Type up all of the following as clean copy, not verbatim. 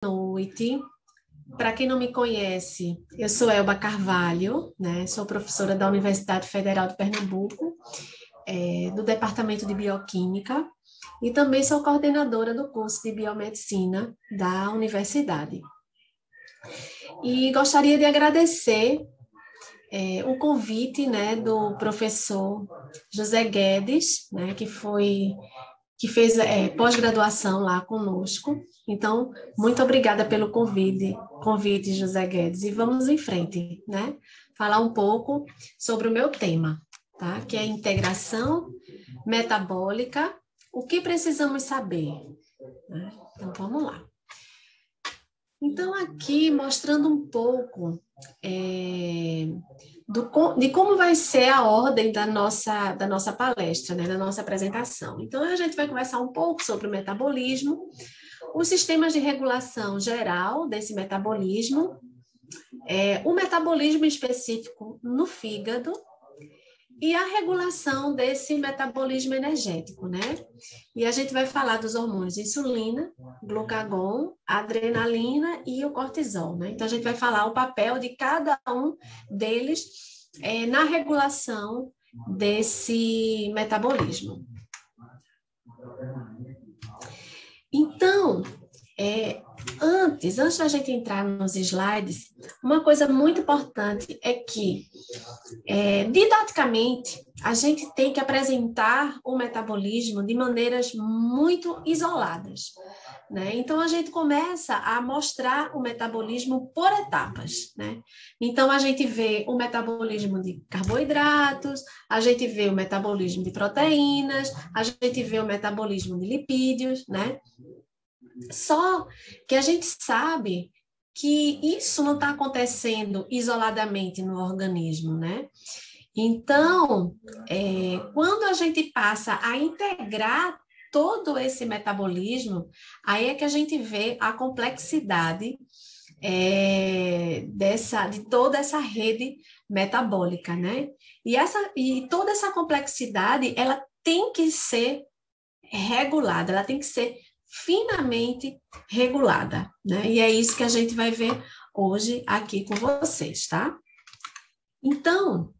Noite. Para quem não me conhece, eu sou Elba Carvalho, né? Sou professora da Universidade Federal de Pernambuco, do Departamento de Bioquímica, e também sou coordenadora do curso de Biomedicina da universidade. E gostaria de agradecer o convite, né, do professor José Guedes, né, que fez pós-graduação lá conosco. Então, muito obrigada pelo convite, José Guedes. E vamos em frente, né? Falar um pouco sobre o meu tema, tá? Que é integração metabólica. O que precisamos saber? Né? Então, vamos lá. Então, aqui mostrando um pouco de como vai ser a ordem da nossa palestra, né, da nossa apresentação. Então, a gente vai conversar um pouco sobre o metabolismo, os sistemas de regulação geral desse metabolismo, o metabolismo específico no fígado e a regulação desse metabolismo energético, né? E a gente vai falar dos hormônios insulina, glucagon, adrenalina e o cortisol, né? Então, a gente vai falar o papel de cada um deles na regulação desse metabolismo. Então, antes da gente entrar nos slides, uma coisa muito importante é que, didaticamente, a gente tem que apresentar o metabolismo de maneiras muito isoladas, né? Então, a gente começa a mostrar o metabolismo por etapas, né? Então, a gente vê o metabolismo de carboidratos, a gente vê o metabolismo de proteínas, a gente vê o metabolismo de lipídios, né? Só que a gente sabe que isso não está acontecendo isoladamente no organismo, né? Então, quando a gente passa a integrar todo esse metabolismo, aí é que a gente vê a complexidade de toda essa rede metabólica, né? E toda essa complexidade, ela tem que ser regulada, ela tem que ser finamente regulada, né? E é isso que a gente vai ver hoje aqui com vocês, tá? Então,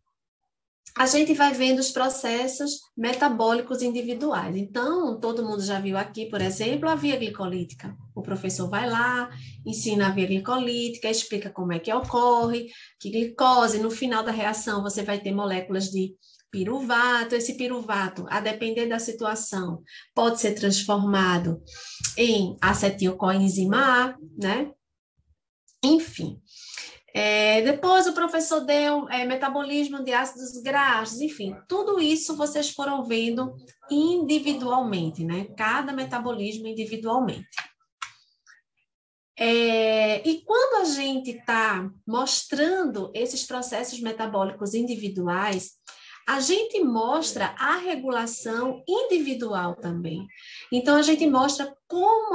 a gente vai vendo os processos metabólicos individuais. Então, todo mundo já viu aqui, por exemplo, a via glicolítica. O professor vai lá, ensina a via glicolítica, explica como é que ocorre, que glicose, no final da reação, você vai ter moléculas de piruvato. Esse piruvato, a depender da situação, pode ser transformado em acetil-coenzima A, né? Enfim. Depois o professor deu metabolismo de ácidos graxos, enfim, tudo isso vocês foram vendo individualmente, né? Cada metabolismo individualmente. E quando a gente está mostrando esses processos metabólicos individuais, a gente mostra a regulação individual também. Então, a gente mostra como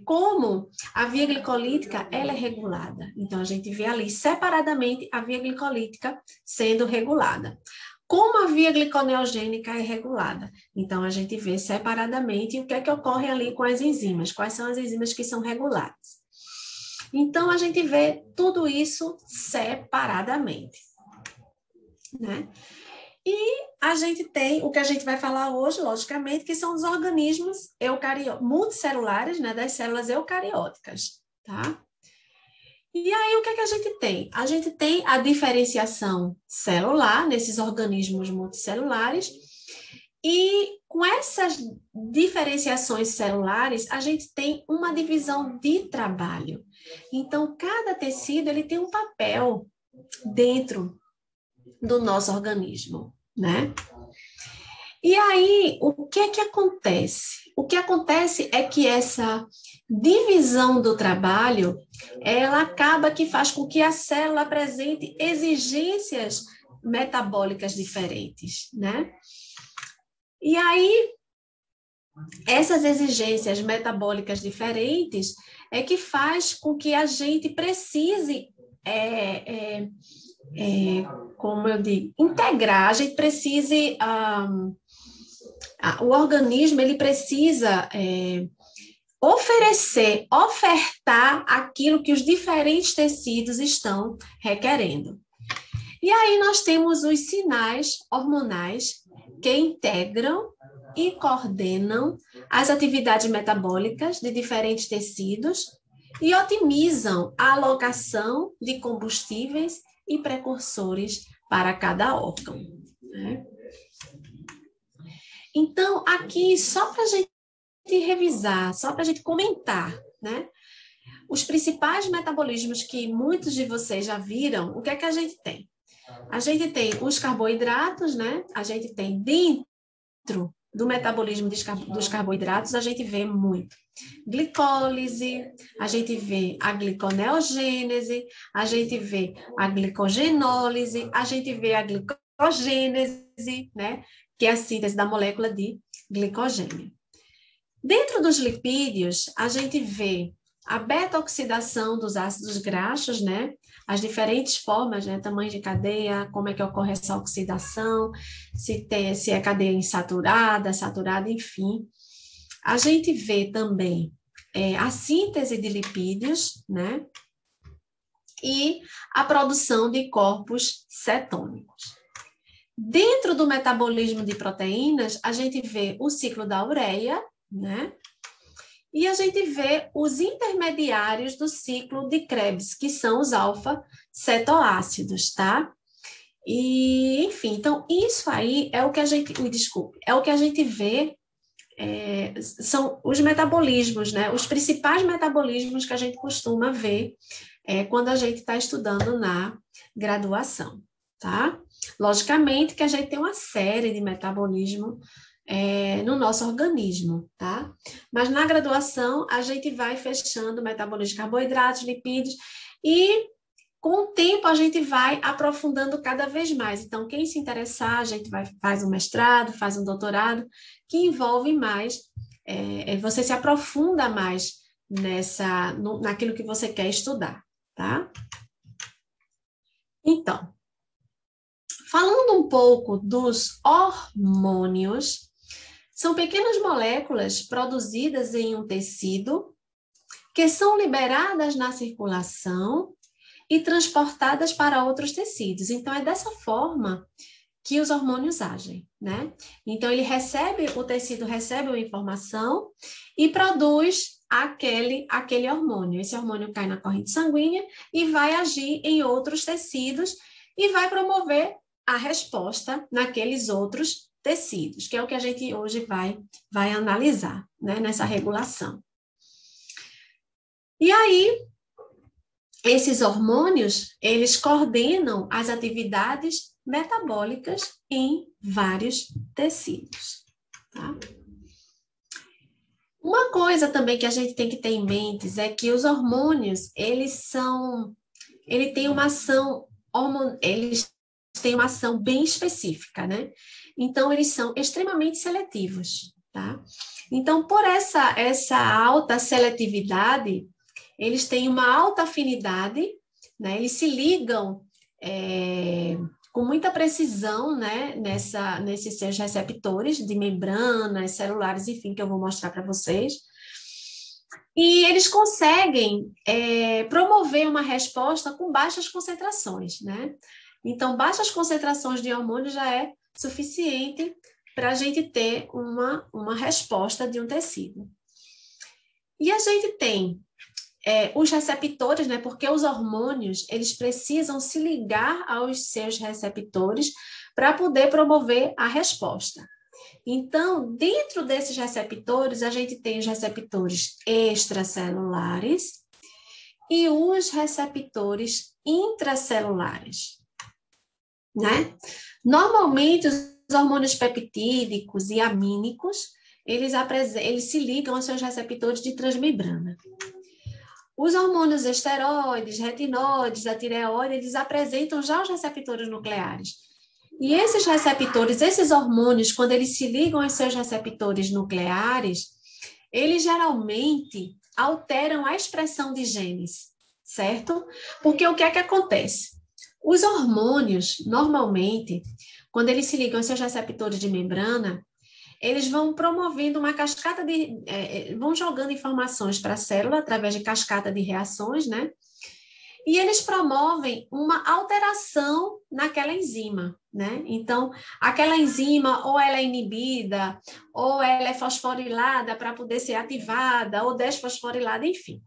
como a via glicolítica ela é regulada. Então, a gente vê ali separadamente a via glicolítica sendo regulada. Como a via gliconeogênica é regulada. Então, a gente vê separadamente o que é que ocorre ali com as enzimas, quais são as enzimas que são reguladas. Então, a gente vê tudo isso separadamente, né? E a gente tem o que a gente vai falar hoje, logicamente, que são os organismos multicelulares, né, das células eucarióticas, tá? E aí, o que é que a gente tem? A gente tem a diferenciação celular nesses organismos multicelulares, e com essas diferenciações celulares, a gente tem uma divisão de trabalho. Então, cada tecido ele tem um papel dentro do nosso organismo, né? E aí, o que é que acontece? O que acontece é que essa divisão do trabalho, ela acaba que faz com que a célula apresente exigências metabólicas diferentes, né? E aí, essas exigências metabólicas diferentes é que faz com que a gente precise como eu digo, integrar, a gente precise, o organismo ele precisa ofertar aquilo que os diferentes tecidos estão requerendo. E aí nós temos os sinais hormonais que integram e coordenam as atividades metabólicas de diferentes tecidos e otimizam a alocação de combustíveis e precursores para cada órgão, né? Então, aqui, só para a gente revisar, só para a gente comentar, né? Os principais metabolismos que muitos de vocês já viram, o que é que a gente tem? A gente tem os carboidratos, né? A gente tem dentro do metabolismo dos carboidratos, a gente vê muito glicólise, a gente vê a gliconeogênese, a gente vê a glicogenólise, a gente vê a glicogênese, né? Que é a síntese da molécula de glicogênio. Dentro dos lipídios, a gente vê a beta-oxidação dos ácidos graxos, né? As diferentes formas, né? Tamanho de cadeia, como é que ocorre essa oxidação, se é cadeia insaturada, saturada, enfim. A gente vê também a síntese de lipídios, né? E a produção de corpos cetônicos. Dentro do metabolismo de proteínas, a gente vê o ciclo da ureia, né? E a gente vê os intermediários do ciclo de Krebs, que são os alfa-cetoácidos, tá? E, enfim, então, isso aí é o que a gente, é o que a gente vê, são os metabolismos, né? Os principais metabolismos que a gente costuma ver quando a gente está estudando na graduação, tá? Logicamente que a gente tem uma série de metabolismo no nosso organismo, tá? Mas na graduação, a gente vai fechando o metabolismo de carboidratos, lipídios, e com o tempo a gente vai aprofundando cada vez mais. Então, quem se interessar, a gente faz um mestrado, faz um doutorado, que envolve mais, você se aprofunda mais naquilo que você quer estudar, tá? Então, falando um pouco dos hormônios, são pequenas moléculas produzidas em um tecido que são liberadas na circulação e transportadas para outros tecidos. Então, é dessa forma que os hormônios agem, né? Então, o tecido recebe uma informação e produz aquele hormônio. Esse hormônio cai na corrente sanguínea e vai agir em outros tecidos e vai promover a resposta naqueles outros tecidos, que é o que a gente hoje vai analisar, né, nessa regulação. E aí, esses hormônios, eles coordenam as atividades metabólicas em vários tecidos, tá? Uma coisa também que a gente tem que ter em mente é que os hormônios, eles têm uma ação bem específica, né? Então, eles são extremamente seletivos, tá? Então, por essa alta seletividade, eles têm uma alta afinidade, né? Eles se ligam com muita precisão, né? Nesses seus receptores de membranas, celulares, enfim, que eu vou mostrar para vocês. E eles conseguem promover uma resposta com baixas concentrações, né? Então, baixas concentrações de hormônio já é suficiente para a gente ter uma resposta de um tecido. E a gente tem os receptores, né? Porque os hormônios, eles precisam se ligar aos seus receptores para poder promover a resposta. Então, dentro desses receptores, a gente tem os receptores extracelulares e os receptores intracelulares, né? Normalmente, os hormônios peptídicos e amínicos, eles se ligam aos seus receptores de transmembrana. Os hormônios esteroides, retinoides, a tireoide, eles apresentam já os receptores nucleares. E esses receptores, esses hormônios, quando eles se ligam aos seus receptores nucleares, eles geralmente alteram a expressão de genes, certo? Porque o que é que acontece? Os hormônios, normalmente, quando eles se ligam aos seus receptores de membrana, eles vão promovendo uma cascata vão jogando informações para a célula através de cascata de reações, né? E eles promovem uma alteração naquela enzima, né? Então, aquela enzima ou ela é inibida, ou ela é fosforilada para poder ser ativada, ou desfosforilada, enfim.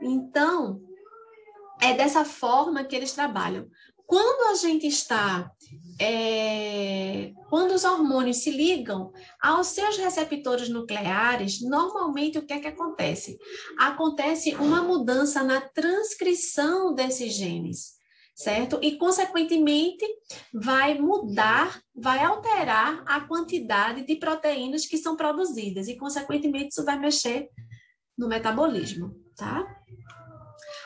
Então, é dessa forma que eles trabalham. Quando a gente está... quando os hormônios se ligam aos seus receptores nucleares, normalmente o que é que acontece? Acontece uma mudança na transcrição desses genes, certo? E, consequentemente, vai mudar, vai alterar a quantidade de proteínas que são produzidas e, consequentemente, isso vai mexer no metabolismo, tá?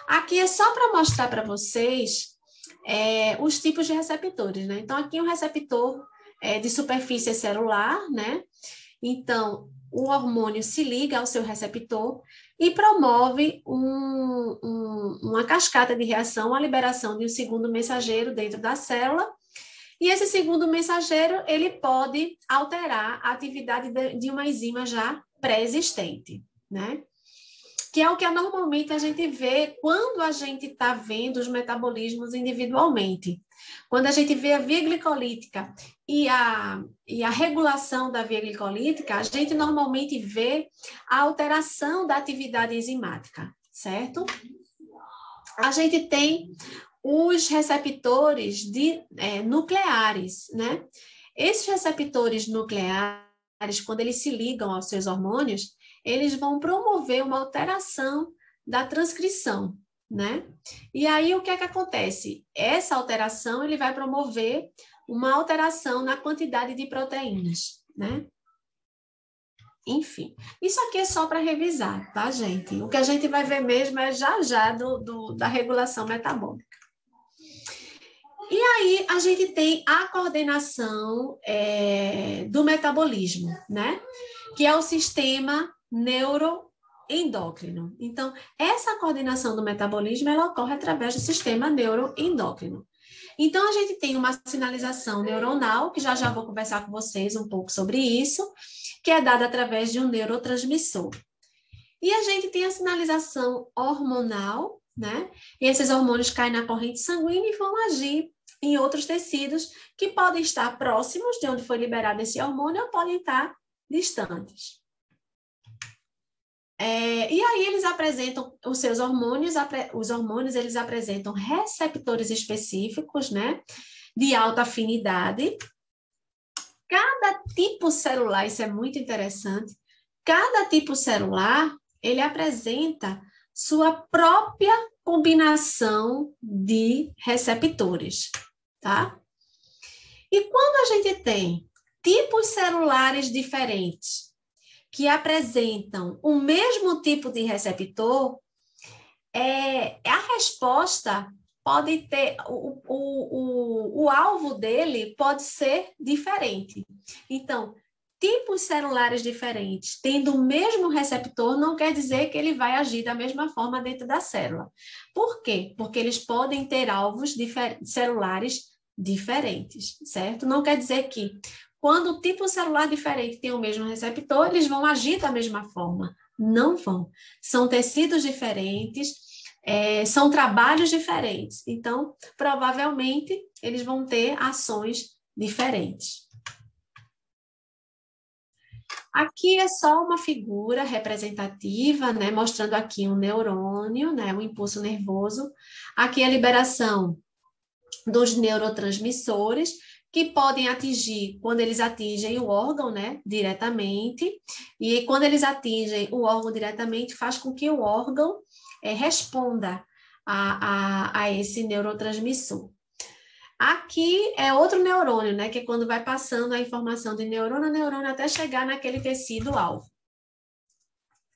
Aqui é só para mostrar para vocês os tipos de receptores, né? Então, aqui um receptor de superfície celular, né? Então, o hormônio se liga ao seu receptor e promove uma cascata de reação, a liberação de um segundo mensageiro dentro da célula. E esse segundo mensageiro, ele pode alterar a atividade de uma enzima já pré-existente, né? Que é o que normalmente a gente vê quando a gente está vendo os metabolismos individualmente. Quando a gente vê a via glicolítica e a regulação da via glicolítica, a gente normalmente vê a alteração da atividade enzimática, certo? A gente tem os receptores nucleares, né? Esses receptores nucleares, quando eles se ligam aos seus hormônios, eles vão promover uma alteração da transcrição, né? E aí, o que é que acontece? Essa alteração, ele vai promover uma alteração na quantidade de proteínas, né? Enfim, isso aqui é só para revisar, tá, gente? O que a gente vai ver mesmo é já da regulação metabólica. E aí, a gente tem a coordenação do metabolismo, né? Que é o sistema neuroendócrino. Então, essa coordenação do metabolismo, ela ocorre através do sistema neuroendócrino. Então, a gente tem uma sinalização neuronal, que já vou conversar com vocês um pouco sobre isso, que é dada através de um neurotransmissor. E a gente tem a sinalização hormonal, né? E esses hormônios caem na corrente sanguínea e vão agir em outros tecidos que podem estar próximos de onde foi liberado esse hormônio ou podem estar distantes. E aí eles apresentam os seus hormônios, os hormônios eles apresentam receptores específicos, né, de alta afinidade. Cada tipo celular, isso é muito interessante, cada tipo celular, ele apresenta sua própria combinação de receptores, tá? E quando a gente tem tipos celulares diferentes, que apresentam o mesmo tipo de receptor, a resposta pode ter, o alvo dele pode ser diferente. Então, tipos celulares diferentes, tendo o mesmo receptor, não quer dizer que ele vai agir da mesma forma dentro da célula. Por quê? Porque eles podem ter alvos celulares diferentes, certo? Não quer dizer que quando o tipo celular diferente tem o mesmo receptor, eles vão agir da mesma forma. Não vão. São tecidos diferentes, são trabalhos diferentes. Então, provavelmente, eles vão ter ações diferentes. Aqui é só uma figura representativa, né, mostrando aqui um neurônio, né, um impulso nervoso. Aqui a liberação dos neurotransmissores, que podem atingir, quando eles atingem o órgão, né, diretamente, e quando eles atingem o órgão diretamente, faz com que o órgão responda a esse neurotransmissor. Aqui é outro neurônio, né, que é quando vai passando a informação de neurônio a neurônio até chegar naquele tecido-alvo.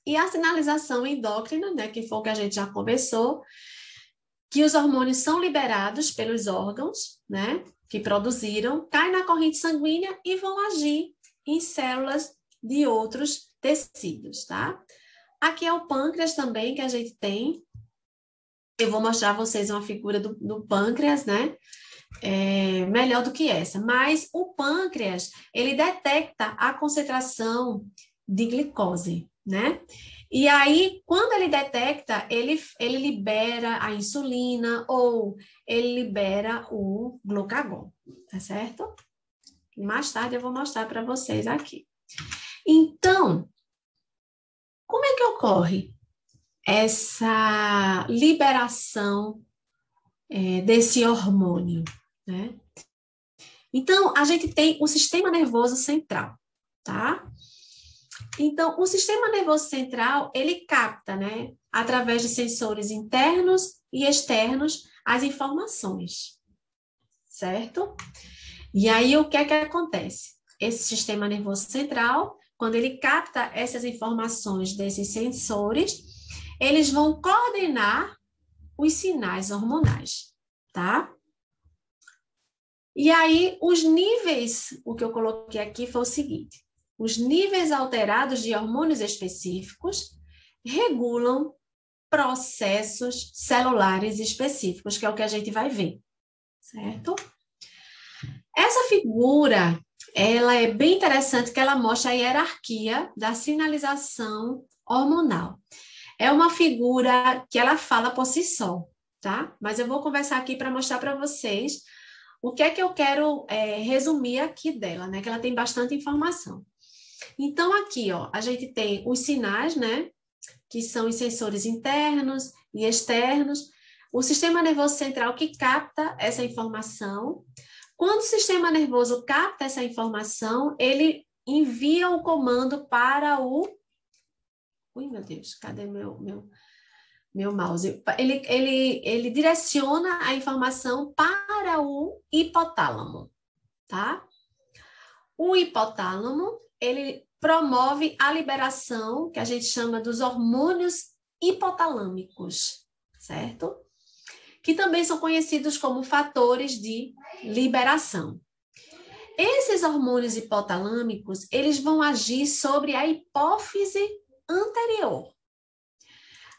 E a sinalização endócrina, né, que foi o que a gente já conversou, que os hormônios são liberados pelos órgãos, né, que produziram, caem na corrente sanguínea e vão agir em células de outros tecidos, tá? Aqui é o pâncreas também que a gente tem. Eu vou mostrar a vocês uma figura do pâncreas, né? melhor do que essa, mas o pâncreas, ele detecta a concentração de glicose, né? E aí, quando ele detecta, ele libera a insulina ou ele libera o glucagon, tá certo? E mais tarde eu vou mostrar para vocês aqui. Então, como é que ocorre essa liberação desse hormônio, né? Então, a gente tem o sistema nervoso central, tá? Então, o sistema nervoso central, ele capta, né, através de sensores internos e externos, as informações, certo? E aí, o que é que acontece? Esse sistema nervoso central, quando ele capta essas informações desses sensores, eles vão coordenar os sinais hormonais, tá? E aí, os níveis, o que eu coloquei aqui foi o seguinte: os níveis alterados de hormônios específicos regulam processos celulares específicos, que é o que a gente vai ver, certo? Essa figura, ela é bem interessante, que ela mostra a hierarquia da sinalização hormonal. É uma figura que ela fala por si só, tá? Mas eu vou conversar aqui para mostrar para vocês o que é que eu quero resumir aqui dela, né? Que ela tem bastante informação. Então, aqui, ó, a gente tem os sinais, né? Que são os sensores internos e externos. O sistema nervoso central que capta essa informação. Quando o sistema nervoso capta essa informação, ele envia o comando para o... Ui, meu Deus, cadê meu mouse? Ele direciona a informação para o hipotálamo, tá? O hipotálamo, ele promove a liberação, que a gente chama dos hormônios hipotalâmicos, certo? Que também são conhecidos como fatores de liberação. Esses hormônios hipotalâmicos, eles vão agir sobre a hipófise anterior.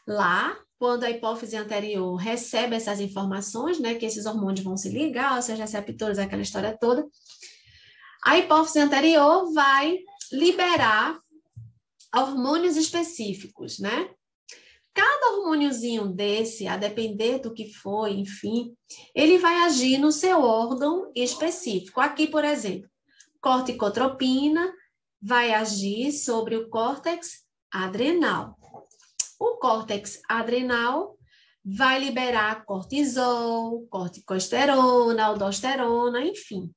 Lá, quando a hipófise anterior recebe essas informações, né, que esses hormônios vão se ligar, os receptores, aquela história toda, a hipófise anterior vai liberar hormônios específicos, né? Cada hormôniozinho desse, a depender do que foi, enfim, ele vai agir no seu órgão específico. Aqui, por exemplo, corticotropina vai agir sobre o córtex adrenal. O córtex adrenal vai liberar cortisol, corticosterona, aldosterona, enfim.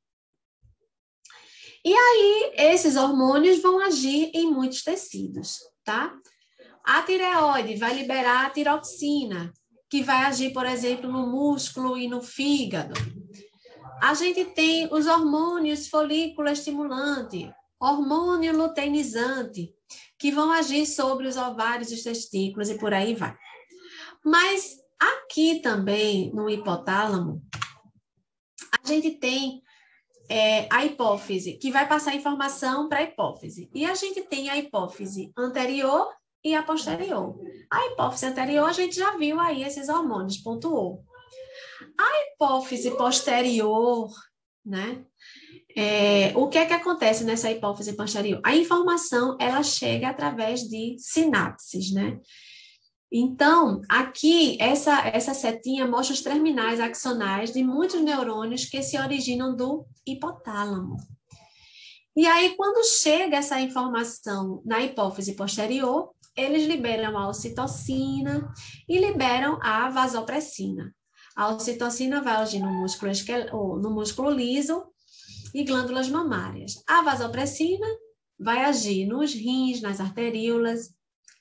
E aí, esses hormônios vão agir em muitos tecidos, tá? A tireoide vai liberar a tiroxina, que vai agir, por exemplo, no músculo e no fígado. A gente tem os hormônios folículo estimulante, hormônio luteinizante, que vão agir sobre os ovários, os testículos e por aí vai. Mas aqui também, no hipotálamo, a gente tem a hipófise, que vai passar informação para a hipófise. E a gente tem a hipófise anterior e a posterior. A hipófise anterior, a gente já viu aí esses hormônios, pontuou. A hipófise posterior, né? O que é que acontece nessa hipófise posterior? A informação, ela chega através de sinapses, né? Então, aqui, essa setinha mostra os terminais axonais de muitos neurônios que se originam do hipotálamo. E aí, quando chega essa informação na hipófise posterior, eles liberam a ocitocina e liberam a vasopressina. A ocitocina vai agir no músculo liso e glândulas mamárias. A vasopressina vai agir nos rins, nas arteríolas,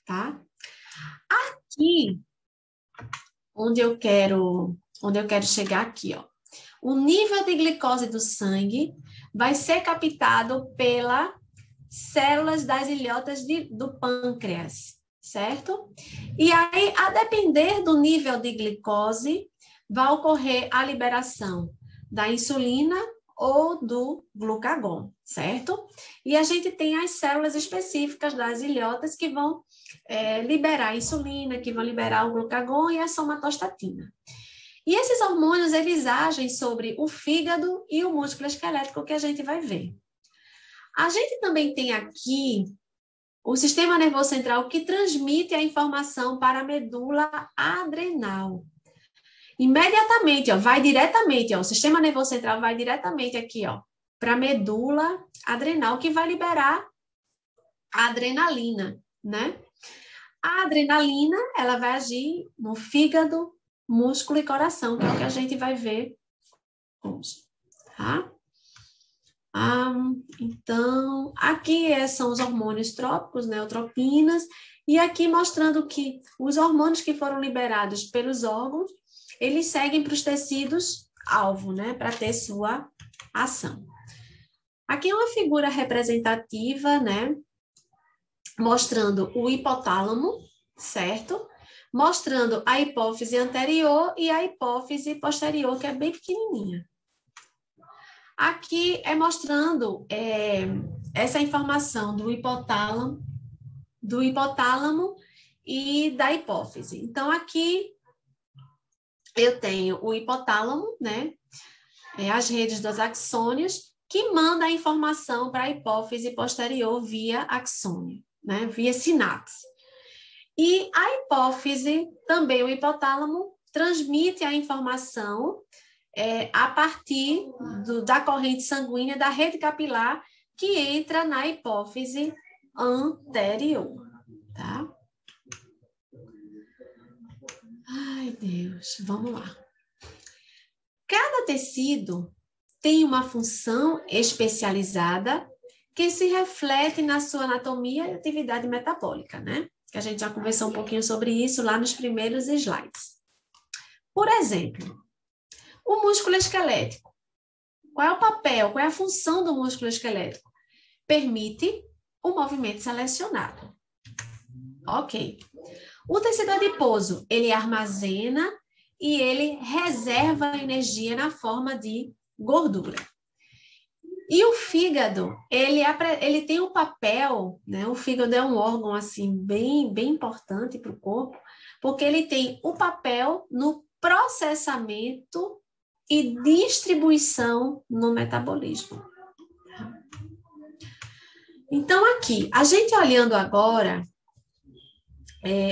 tá? Aqui, onde eu quero chegar aqui, ó. O nível de glicose do sangue vai ser captado pelas células das ilhotas do pâncreas, certo? E aí, a depender do nível de glicose, vai ocorrer a liberação da insulina ou do glucagon, certo? E a gente tem as células específicas das ilhotas que vão liberar a insulina, que vão liberar o glucagon e a somatostatina. E esses hormônios, eles agem sobre o fígado e o músculo esquelético, que a gente vai ver. A gente também tem aqui o sistema nervoso central que transmite a informação para a medula adrenal. Imediatamente, ó, vai diretamente, ó, o sistema nervoso central vai diretamente aqui, ó, para a medula adrenal, que vai liberar a adrenalina, né? A adrenalina, ela vai agir no fígado, músculo e coração, que é o que a gente vai ver hoje, tá? Então, aqui são os hormônios trópicos, neutropinas, e aqui mostrando que os hormônios que foram liberados pelos órgãos, eles seguem para os tecidos alvo, né, para ter sua ação. Aqui é uma figura representativa, né, mostrando o hipotálamo, certo? Mostrando a hipófise anterior e a hipófise posterior, que é bem pequenininha. Aqui é mostrando essa informação do hipotálamo e da hipófise. Então, aqui eu tenho o hipotálamo, né? As redes dos axônios, que manda a informação para a hipófise posterior via axônio, né? Via sinapse. E a hipófise, também o hipotálamo, transmite a informação a partir da corrente sanguínea da rede capilar que entra na hipófise anterior, tá? Ai, Deus, vamos lá. Cada tecido tem uma função especializada que se reflete na sua anatomia e atividade metabólica, né? Que a gente já conversou um pouquinho sobre isso lá nos primeiros slides. Por exemplo, o músculo esquelético. Qual é o papel, qual é a função do músculo esquelético? Permite o movimento selecionado. Ok. O tecido adiposo, ele armazena e ele reserva a energia na forma de gordura. E o fígado, ele tem um papel, né? O fígado é um órgão assim bem importante para o corpo, porque ele tem o papel no processamento e distribuição no metabolismo. Então, aqui, a gente olhando agora,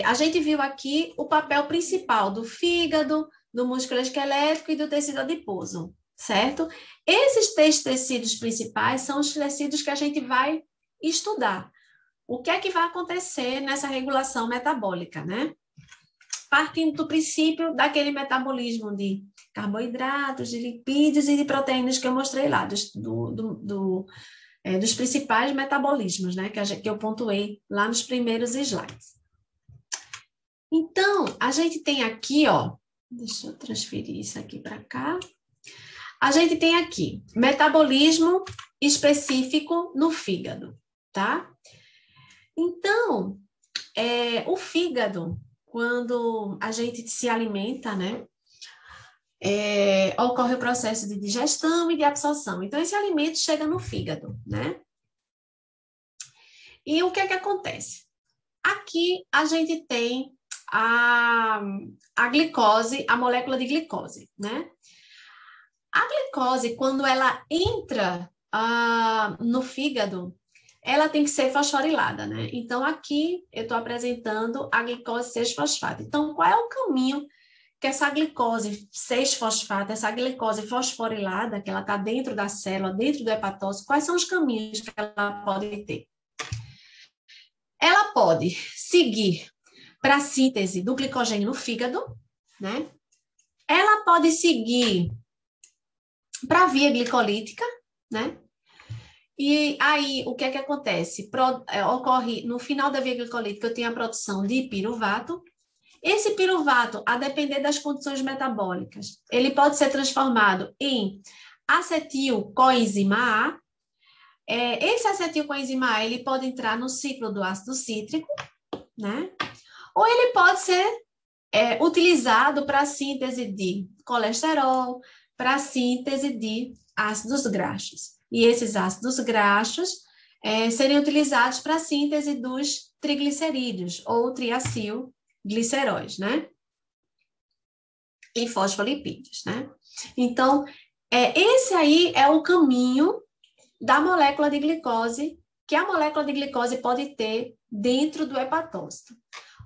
a gente viu aqui o papel principal do fígado, do músculo esquelético e do tecido adiposo, certo? Esses três tecidos principais são os tecidos que a gente vai estudar. O que é que vai acontecer nessa regulação metabólica, né? Partindo do princípio daquele metabolismo de carboidratos, de lipídios e de proteínas que eu mostrei lá, dos principais metabolismos, né? Que eu pontuei lá nos primeiros slides. Então, a gente tem aqui, ó, deixa eu transferir isso aqui para cá. A gente tem aqui metabolismo específico no fígado, tá? Então, o fígado, quando a gente se alimenta, né, ocorre o processo de digestão e de absorção. Então, esse alimento chega no fígado, né? E o que é que acontece? Aqui a gente tem a glicose, a molécula de glicose, né? A glicose, quando ela entra no fígado, ela tem que ser fosforilada, né? Então, aqui eu estou apresentando a glicose 6-fosfato. Então, qual é o caminho que essa glicose 6-fosfato, essa glicose fosforilada, que ela está dentro da célula, dentro do hepatócito, quais são os caminhos que ela pode ter? Ela pode seguir para a síntese do glicogênio no fígado, né? Ela pode seguir para a via glicolítica, né? E aí, o que é que acontece? Ocorre, no final da via glicolítica, eu tenho a produção de piruvato. Esse piruvato, a depender das condições metabólicas, ele pode ser transformado em acetil-coenzima A. Esse acetil-coenzima A, ele pode entrar no ciclo do ácido cítrico, né? Ou ele pode ser utilizado para a síntese de colesterol, para a síntese de ácidos graxos. E esses ácidos graxos seriam utilizados para a síntese dos triglicerídeos, ou triacilgliceróis, né? e fosfolipídios, né? Então, esse aí é o caminho da molécula de glicose, que a molécula de glicose pode ter dentro do hepatócito.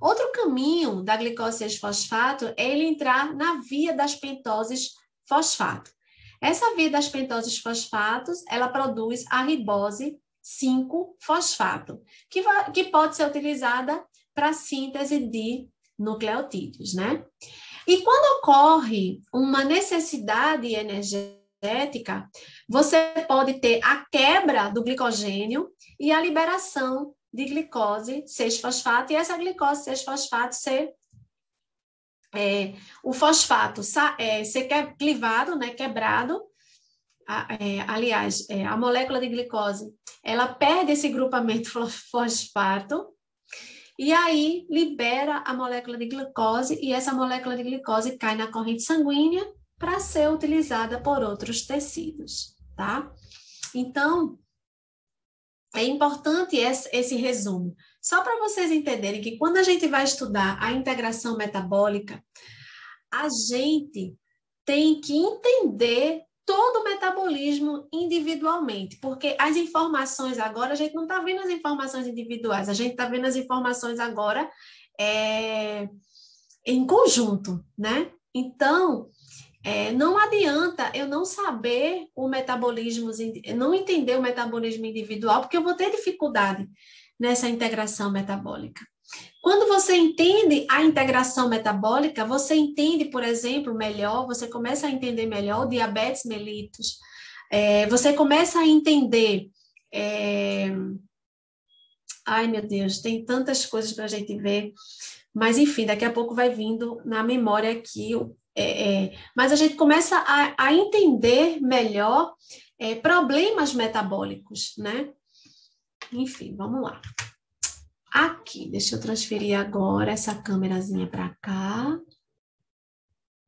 Outro caminho da glicose 6-fosfato é ele entrar na via das pentoses fosfato. Essa via das pentoses fosfatos, ela produz a ribose 5-fosfato, que pode ser utilizada para síntese de nucleotídeos, né? E quando ocorre uma necessidade energética, você pode ter a quebra do glicogênio e a liberação de glicose 6-fosfato, e essa glicose 6-fosfato ser o fosfato ser clivado, né, quebrado. Aliás, a molécula de glicose, ela perde esse grupamento fosfato, e aí libera a molécula de glicose, e essa molécula de glicose cai na corrente sanguínea para ser utilizada por outros tecidos, tá? Então, é importante esse resumo, só para vocês entenderem que quando a gente vai estudar a integração metabólica, a gente tem que entender todo o metabolismo individualmente, porque as informações agora, a gente não está vendo as informações individuais, a gente está vendo as informações agora em conjunto, né? Então, não adianta eu não saber o metabolismo, não entender o metabolismo individual, porque eu vou ter dificuldade nessa integração metabólica. Quando você entende a integração metabólica, você entende, por exemplo, melhor, você começa a entender melhor o diabetes mellitus, você começa a entender... Ai, meu Deus, tem tantas coisas para a gente ver, mas enfim, daqui a pouco vai vindo na memória aqui, mas a gente começa a entender melhor problemas metabólicos, né? Enfim, vamos lá. Aqui, deixa eu transferir agora essa câmerazinha para cá,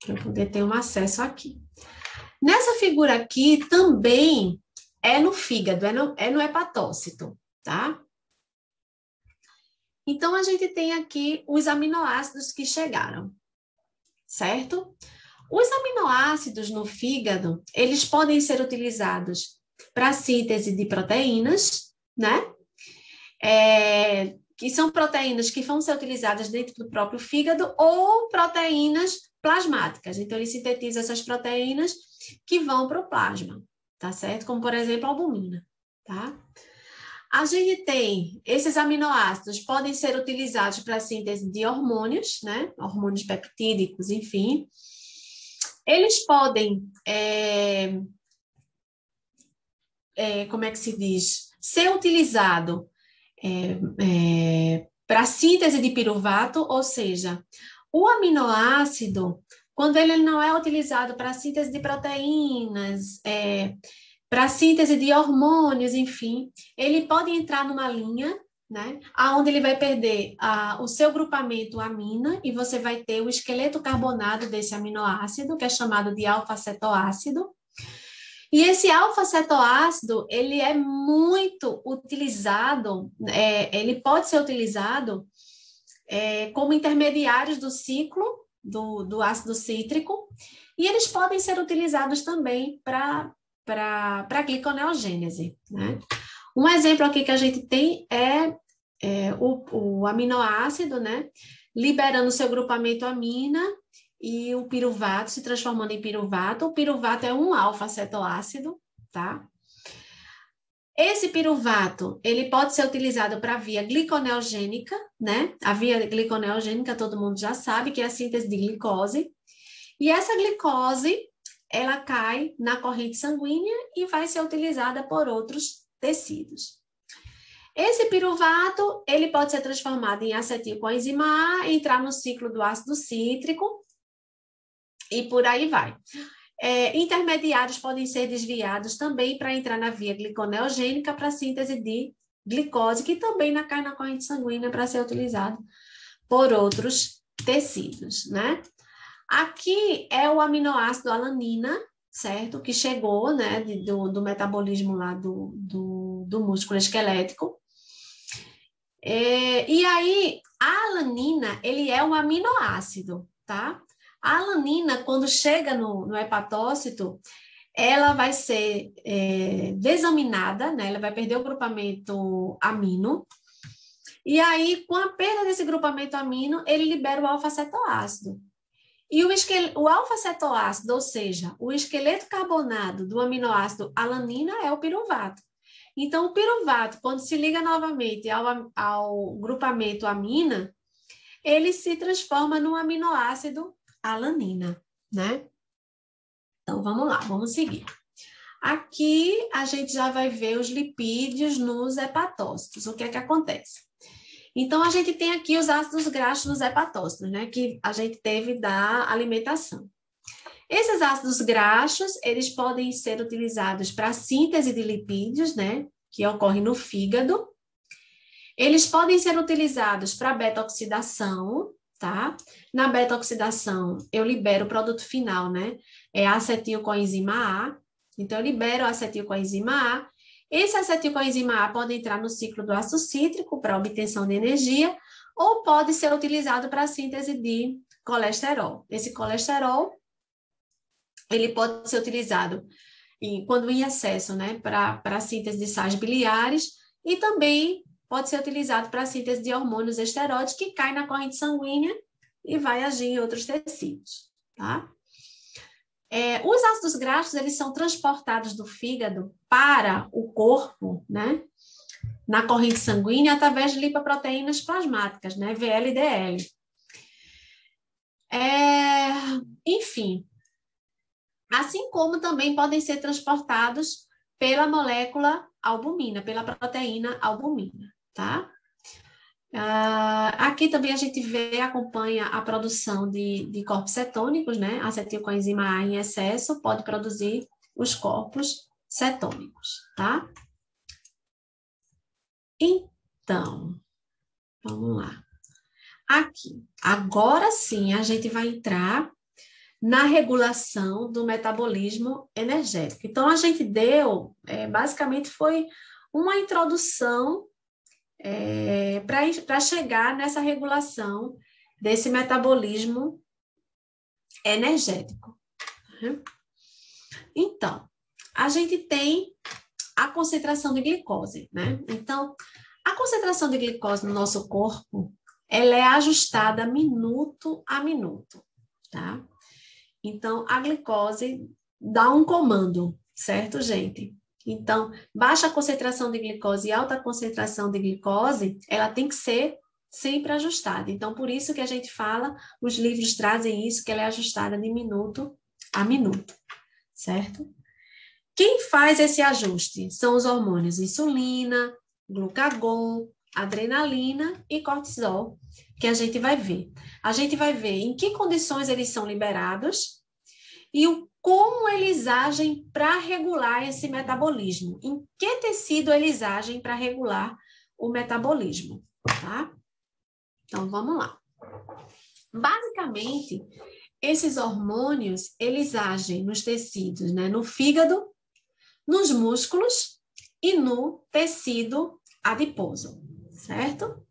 para eu poder ter um acesso aqui. Nessa figura aqui também é no fígado, é no hepatócito, tá? Então, a gente tem aqui os aminoácidos que chegaram, certo? Os aminoácidos no fígado, eles podem ser utilizados para síntese de proteínas, né? Que são proteínas que vão ser utilizadas dentro do próprio fígado ou proteínas plasmáticas. Então, ele sintetiza essas proteínas que vão para o plasma, tá certo? Como, por exemplo, a albumina, tá? A gente tem, esses aminoácidos podem ser utilizados para a síntese de hormônios, né? Hormônios peptídicos, enfim. Eles podem, como é que se diz? Ser utilizado para síntese de piruvato, ou seja, o aminoácido, quando ele não é utilizado para síntese de proteínas, para síntese de hormônios, enfim, ele pode entrar numa linha, né, onde ele vai perder o seu grupamento amina e você vai ter o esqueleto carbonado desse aminoácido, que é chamado de alfa-cetoácido. E esse alfa-cetoácido, ele é muito utilizado, ele pode ser utilizado como intermediários do ciclo do ácido cítrico, e eles podem ser utilizados também para gliconeogênese, né? Um exemplo aqui que a gente tem é o aminoácido, né? Liberando seu grupamento amina, e o piruvato se transformando em piruvato. O piruvato é um alfa-cetoácido, tá? Esse piruvato, ele pode ser utilizado para a via gliconeogênica, né? A via gliconeogênica, todo mundo já sabe, que é a síntese de glicose. E essa glicose, ela cai na corrente sanguínea e vai ser utilizada por outros tecidos. Esse piruvato, ele pode ser transformado em acetilcoenzima A, entrar no ciclo do ácido cítrico, e por aí vai. Intermediários podem ser desviados também para entrar na via gliconeogênica para síntese de glicose, que também cai na corrente sanguínea para ser utilizado por outros tecidos, né? Aqui é o aminoácido alanina, certo? Que chegou, né, do metabolismo lá do músculo esquelético. E aí, a alanina, ele é um aminoácido, tá? A alanina, quando chega no hepatócito, ela vai ser desaminada, né? Ela vai perder o grupamento amino. E aí, com a perda desse grupamento amino, ele libera o alfa-cetoácido. E o alfa-cetoácido, ou seja, o esqueleto carbonado do aminoácido alanina é o piruvato. Então, o piruvato, quando se liga novamente ao grupamento amina, ele se transforma no aminoácido alanina, né? Então, vamos lá, vamos seguir. Aqui, a gente já vai ver os lipídios nos hepatócitos. O que é que acontece? Então, a gente tem aqui os ácidos graxos nos hepatócitos, né? Que a gente teve da alimentação. Esses ácidos graxos, eles podem ser utilizados para a síntese de lipídios, né? Que ocorre no fígado. Eles podem ser utilizados para beta-oxidação, tá? Na beta-oxidação, eu libero o produto final, né? É a acetilcoenzima A. Então, eu libero a acetilcoenzima A. Esse acetilcoenzima A pode entrar no ciclo do ácido cítrico para obtenção de energia ou pode ser utilizado para a síntese de colesterol. Esse colesterol, ele pode ser utilizado quando em excesso, né, para a síntese de sais biliares e também pode ser utilizado para a síntese de hormônios esteroides que caem na corrente sanguínea e vai agir em outros tecidos, tá? Os ácidos graxos, eles são transportados do fígado para o corpo, né, na corrente sanguínea, através de lipoproteínas plasmáticas, né, VLDL. Enfim, assim como também podem ser transportados pela molécula albumina, pela proteína albumina, tá? Aqui também a gente acompanha a produção de corpos cetônicos, né? A acetilcoenzima A em excesso pode produzir os corpos cetônicos, tá? Então, vamos lá. Aqui, agora sim a gente vai entrar na regulação do metabolismo energético. Então, a gente deu, basicamente foi uma introdução para chegar nessa regulação desse metabolismo energético. Então, a gente tem a concentração de glicose, né? Então, a concentração de glicose no nosso corpo, ela é ajustada minuto a minuto, tá? Então, a glicose dá um comando, certo, gente? Então, baixa concentração de glicose e alta concentração de glicose, ela tem que ser sempre ajustada. Então, por isso que a gente fala, os livros trazem isso, que ela é ajustada de minuto a minuto, certo? Quem faz esse ajuste são os hormônios insulina, glucagon, adrenalina e cortisol, que a gente vai ver. A gente vai ver em que condições eles são liberados e como eles agem para regular esse metabolismo. Em que tecido eles agem para regular o metabolismo, tá? Então, vamos lá. Basicamente, esses hormônios, eles agem nos tecidos, né? No fígado, nos músculos e no tecido adiposo, certo?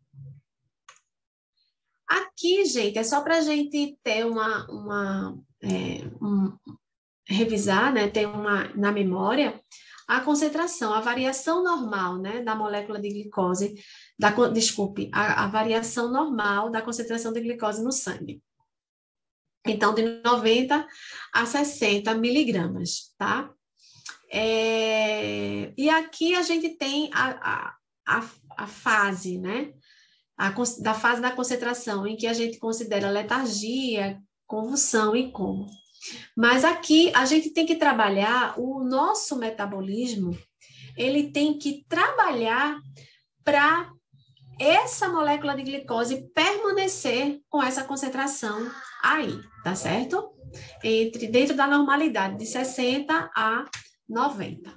Aqui, gente, é só para a gente ter revisar, né, ter na memória a concentração, a variação normal, né, da molécula de glicose, a variação normal da concentração de glicose no sangue. Então, de 90 a 60 miligramas, tá? E aqui a gente tem a fase, né, da fase da concentração, em que a gente considera letargia, convulsão e coma. Mas aqui a gente tem que trabalhar o nosso metabolismo, ele tem que trabalhar para essa molécula de glicose permanecer com essa concentração aí, tá certo? Dentro da normalidade, de 60 a 90.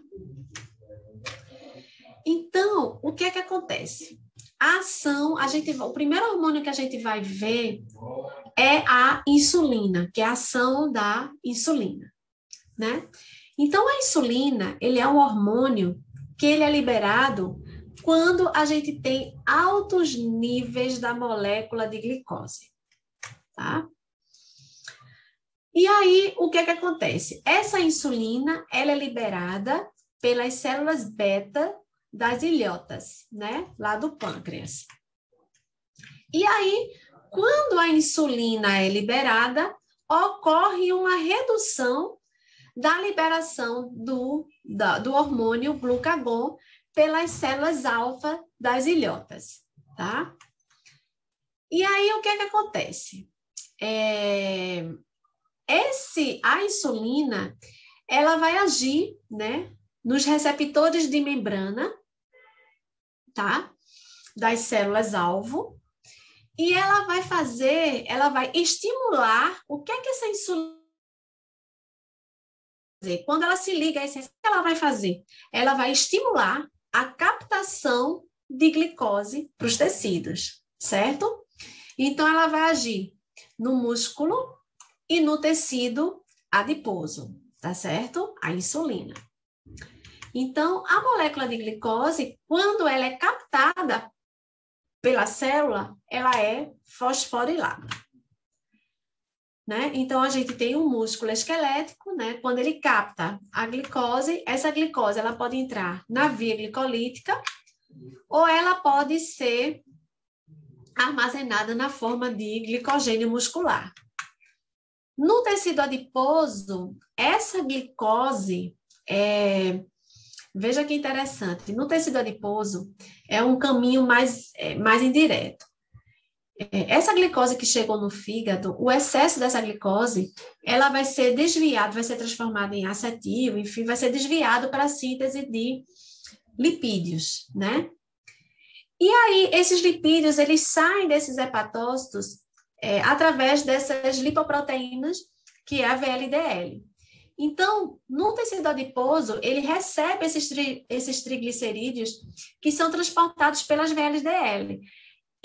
Então, o que é que acontece? A ação, o primeiro hormônio que a gente vai ver é a insulina, que é a ação da insulina, né? Então, a insulina, ele é um hormônio que ele é liberado quando a gente tem altos níveis da molécula de glicose, tá? E aí, o que é que acontece? Essa insulina, ela é liberada pelas células beta das ilhotas, né? Lá do pâncreas. E aí, quando a insulina é liberada, ocorre uma redução da liberação do hormônio glucagon pelas células alfa das ilhotas, tá? E aí, o que é que acontece? A insulina, ela vai agir, né, nos receptores de membrana, tá? Das células-alvo, e ela vai estimular, o que é que essa insulina vai fazer? Quando ela se liga a esse, o que ela vai fazer? Ela vai estimular a captação de glicose para os tecidos, certo? Então, ela vai agir no músculo e no tecido adiposo, tá certo? A insulina. Então, a molécula de glicose, quando ela é captada pela célula, ela é fosforilada. Né? Então, a gente tem um músculo esquelético, né? Quando ele capta a glicose, essa glicose ela pode entrar na via glicolítica ou ela pode ser armazenada na forma de glicogênio muscular. No tecido adiposo, essa glicose veja que interessante, no tecido adiposo é um caminho mais indireto. Essa glicose que chegou no fígado, o excesso dessa glicose, ela vai ser desviada, vai ser transformada em acetil, enfim, vai ser desviado para a síntese de lipídios, né? E aí, esses lipídios, eles saem desses hepatócitos através dessas lipoproteínas, que é a VLDL. Então, no tecido adiposo, ele recebe esses triglicerídeos que são transportados pelas VLDL.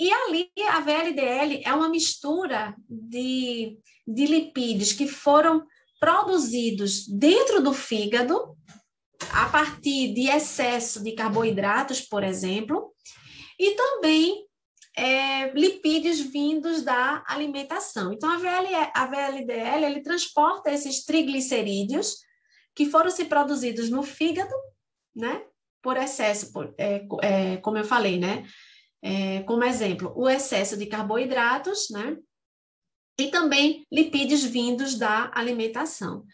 E ali, a VLDL é uma mistura de lipídios que foram produzidos dentro do fígado, a partir de excesso de carboidratos, por exemplo, e também lipídios vindos da alimentação. Então, a VLDL, ele transporta esses triglicerídeos que foram se produzidos no fígado, né? Por excesso, como eu falei, né? Como exemplo, o excesso de carboidratos, né? E também lipídios vindos da alimentação.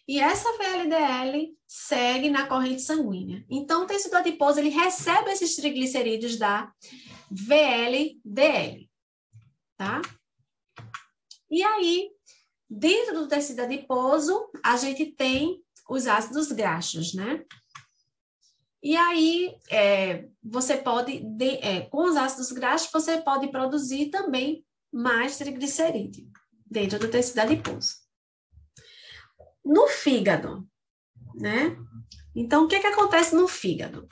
E essa VLDL segue na corrente sanguínea. Então, o tecido adiposo, ele recebe esses triglicerídeos da VLDL, tá? E aí, dentro do tecido adiposo, a gente tem os ácidos graxos, né? E aí, você pode, com os ácidos graxos, você pode produzir também mais triglicerídeo dentro do tecido adiposo. No fígado, né? Então, o que acontece no fígado?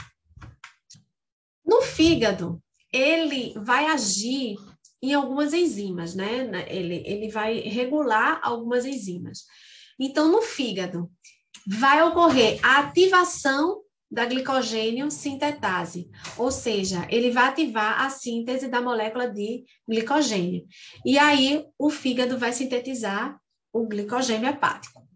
No fígado, ele vai agir em algumas enzimas, né? Ele vai regular algumas enzimas. Então, no fígado, vai ocorrer a ativação da glicogênio sintetase, ou seja, ele vai ativar a síntese da molécula de glicogênio. E aí, o fígado vai sintetizar o glicogênio hepático.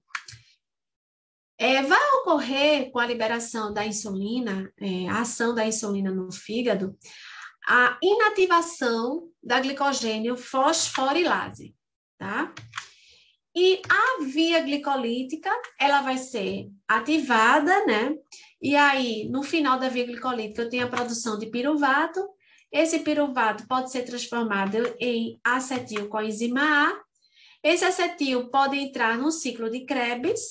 Vai ocorrer com a liberação da insulina, a ação da insulina no fígado, a inativação da glicogênio fosforilase, tá? E a via glicolítica, ela vai ser ativada, né? E aí, no final da via glicolítica, eu tenho a produção de piruvato. Esse piruvato pode ser transformado em acetil coenzima A. Esse acetil pode entrar no ciclo de Krebs,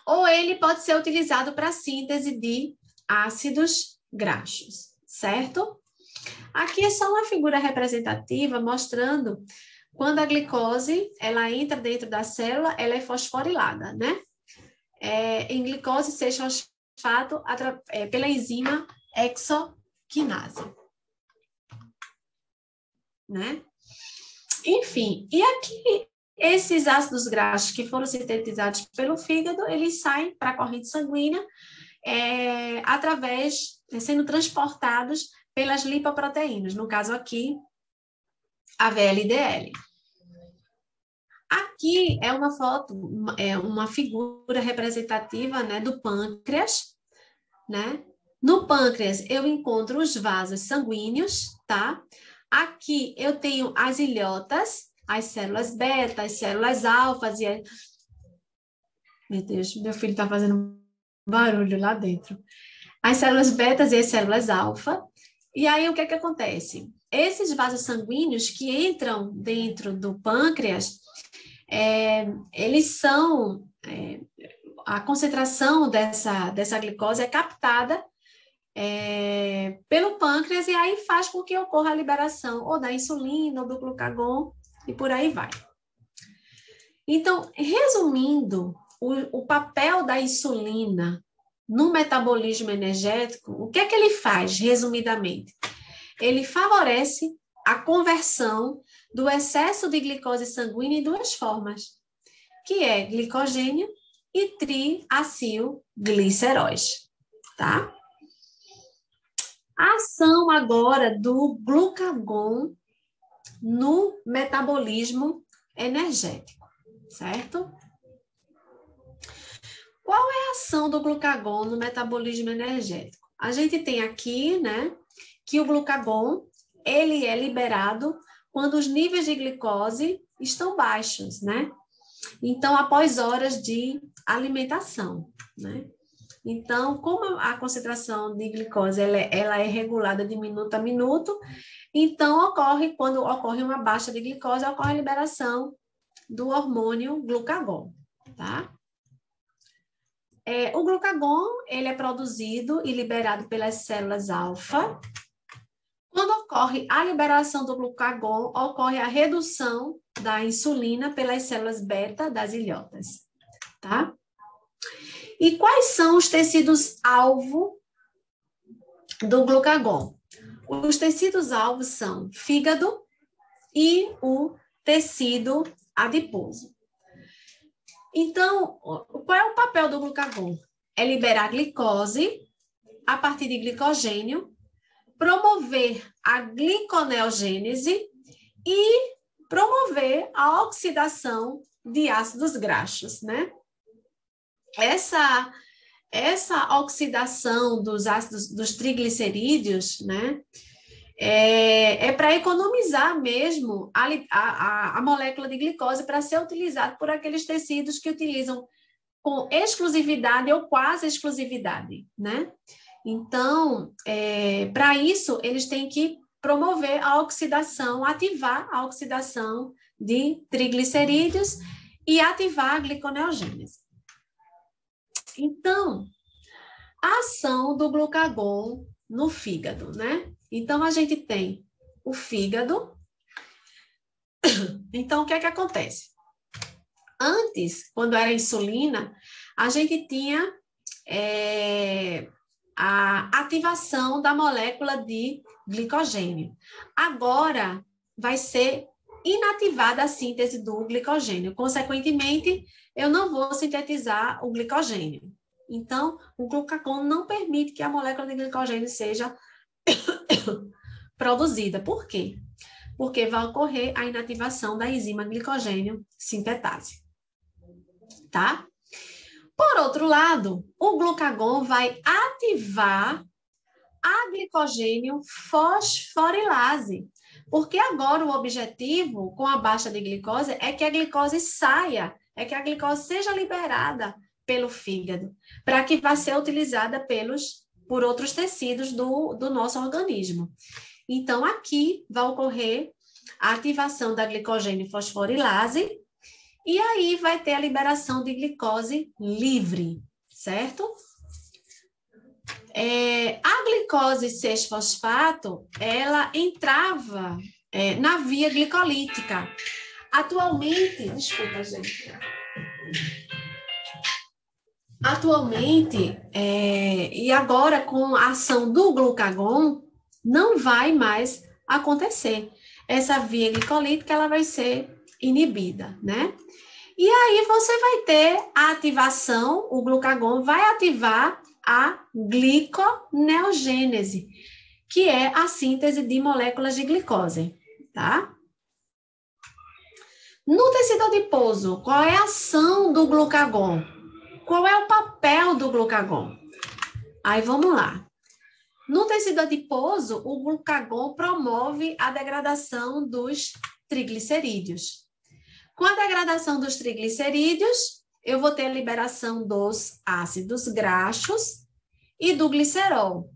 ou ele pode ser utilizado para a síntese de ácidos graxos, certo? Aqui é só uma figura representativa mostrando quando a glicose ela entra dentro da célula, ela é fosforilada, né? Em glicose 6-fosfato pela enzima hexoquinase, né? Enfim, e aqui esses ácidos graxos que foram sintetizados pelo fígado, eles saem para a corrente sanguínea sendo transportados pelas lipoproteínas, no caso aqui, a VLDL. Aqui é uma foto, é uma figura representativa, né, do pâncreas, né? No pâncreas eu encontro os vasos sanguíneos, tá? Aqui eu tenho as ilhotas, as células beta, as células alfas e Meu Deus, meu filho está fazendo barulho lá dentro. As células betas e as células alfa. E aí, o que é que acontece? Esses vasos sanguíneos que entram dentro do pâncreas, eles são... a concentração dessa glicose é captada pelo pâncreas e aí faz com que ocorra a liberação ou da insulina ou do glucagon e por aí vai. Então, resumindo, o papel da insulina no metabolismo energético, o que é que ele faz, resumidamente? Ele favorece a conversão do excesso de glicose sanguínea em duas formas, que é glicogênio e triacilgliceróis, tá? A ação agora do glucagon no metabolismo energético, certo? Qual é a ação do glucagon no metabolismo energético? A gente tem aqui, né, que o glucagon, ele é liberado quando os níveis de glicose estão baixos, né? Então, após horas de alimentação, né? Então, como a concentração de glicose ela é regulada de minuto a minuto, então quando ocorre uma baixa de glicose, ocorre a liberação do hormônio glucagon, tá? O glucagon, ele é produzido e liberado pelas células alfa. Quando ocorre a liberação do glucagon, ocorre a redução da insulina pelas células beta das ilhotas, tá? E quais são os tecidos-alvo do glucagon? Os tecidos-alvo são fígado e o tecido adiposo. Então, qual é o papel do glucagon? É liberar glicose a partir de glicogênio, promover a gliconeogênese e promover a oxidação de ácidos graxos, né? Essa oxidação dos ácidos, dos triglicerídeos, né? É para economizar mesmo a molécula de glicose para ser utilizada por aqueles tecidos que utilizam com exclusividade ou quase exclusividade, né? Então, para isso, eles têm que promover a oxidação, ativar a oxidação de triglicerídeos e ativar a gliconeogênese. Então, a ação do glucagon no fígado, né? Então, a gente tem o fígado. Então, o que é que acontece? Antes, quando era insulina, a gente tinha a ativação da molécula de glicogênio. Agora, vai ser inativada a síntese do glicogênio. Consequentemente, eu não vou sintetizar o glicogênio. Então, o glucagon não permite que a molécula de glicogênio seja produzida. Por quê? Porque vai ocorrer a inativação da enzima glicogênio sintetase. Tá? Por outro lado, o glucagon vai ativar a glicogênio fosforilase, porque agora o objetivo com a baixa de glicose é que a glicose saia, é que a glicose seja liberada pelo fígado, para que vá ser utilizada por outros tecidos do nosso organismo. Então, aqui vai ocorrer a ativação da glicogênio fosforilase e aí vai ter a liberação de glicose livre, certo? A glicose 6-fosfato, ela entrava na via glicolítica. Atualmente, desculpa, gente. Atualmente, e agora com a ação do glucagon, não vai mais acontecer. Essa via glicolítica, ela vai ser inibida, né? E aí você vai ter a ativação, o glucagon vai ativar a gliconeogênese, que é a síntese de moléculas de glicose, tá? No tecido adiposo, qual é a ação do glucagon? Qual é o papel do glucagon? Aí vamos lá. No tecido adiposo, o glucagon promove a degradação dos triglicerídeos. Com a degradação dos triglicerídeos, eu vou ter a liberação dos ácidos graxos e do glicerol.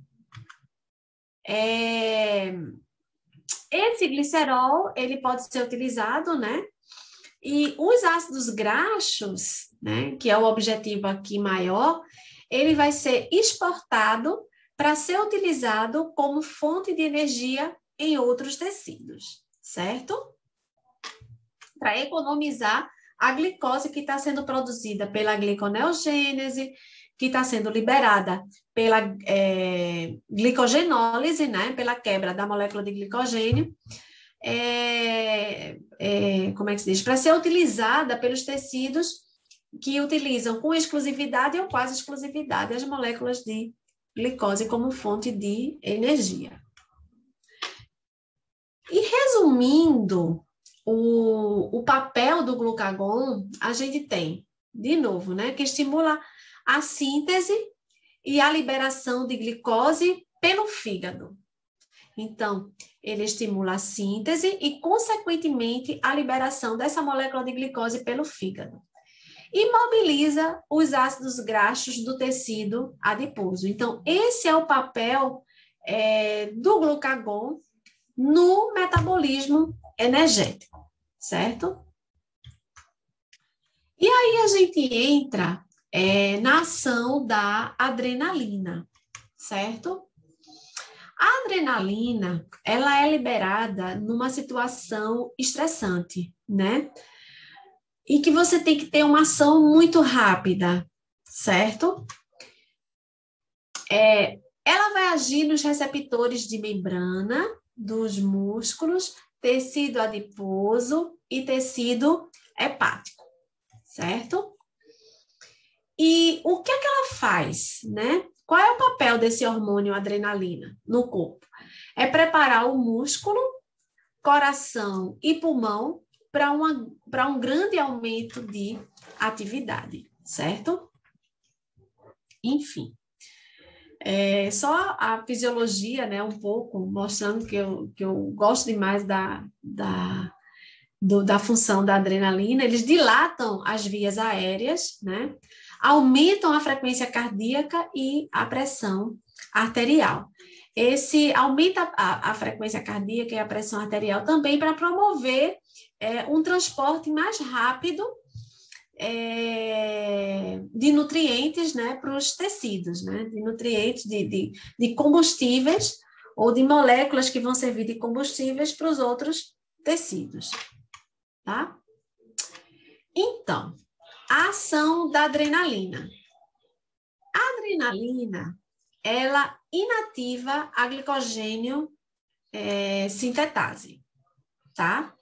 Esse glicerol, ele pode ser utilizado, né? E os ácidos graxos, né, que é o objetivo aqui maior, ele vai ser exportado para ser utilizado como fonte de energia em outros tecidos, certo? Para economizar a glicose que está sendo produzida pela gliconeogênese, que está sendo liberada pela glicogenólise, né, pela quebra da molécula de glicogênio, como é que se diz? Para ser utilizada pelos tecidos que utilizam com exclusividade ou quase exclusividade as moléculas de glicose como fonte de energia. E resumindo o papel do glucagon, a gente tem, de novo, né, que estimula a síntese e a liberação de glicose pelo fígado. Então, ele estimula a síntese e, consequentemente, a liberação dessa molécula de glicose pelo fígado. E mobiliza os ácidos graxos do tecido adiposo. Então, esse é o papel do glucagon no metabolismo energético, certo? E aí a gente entra na ação da adrenalina, certo? A adrenalina, ela é liberada numa situação estressante, né? E que você tem que ter uma ação muito rápida, certo? Ela vai agir nos receptores de membrana dos músculos, tecido adiposo e tecido hepático, certo? E o que é que ela faz, né? Qual é o papel desse hormônio adrenalina no corpo? É preparar o músculo, coração e pulmão para um grande aumento de atividade, certo? Enfim, só a fisiologia, né, um pouco, mostrando que eu gosto demais da função da adrenalina. Eles dilatam as vias aéreas, né? Aumentam a frequência cardíaca e a pressão arterial. Esse aumenta a frequência cardíaca e a pressão arterial também para promover um transporte mais rápido de nutrientes, né, para os tecidos, né? De nutrientes, de combustíveis ou de moléculas que vão servir de combustíveis para os outros tecidos. Tá? Então, a ação da adrenalina. A adrenalina, ela inativa a glicogênio sintetase, tá?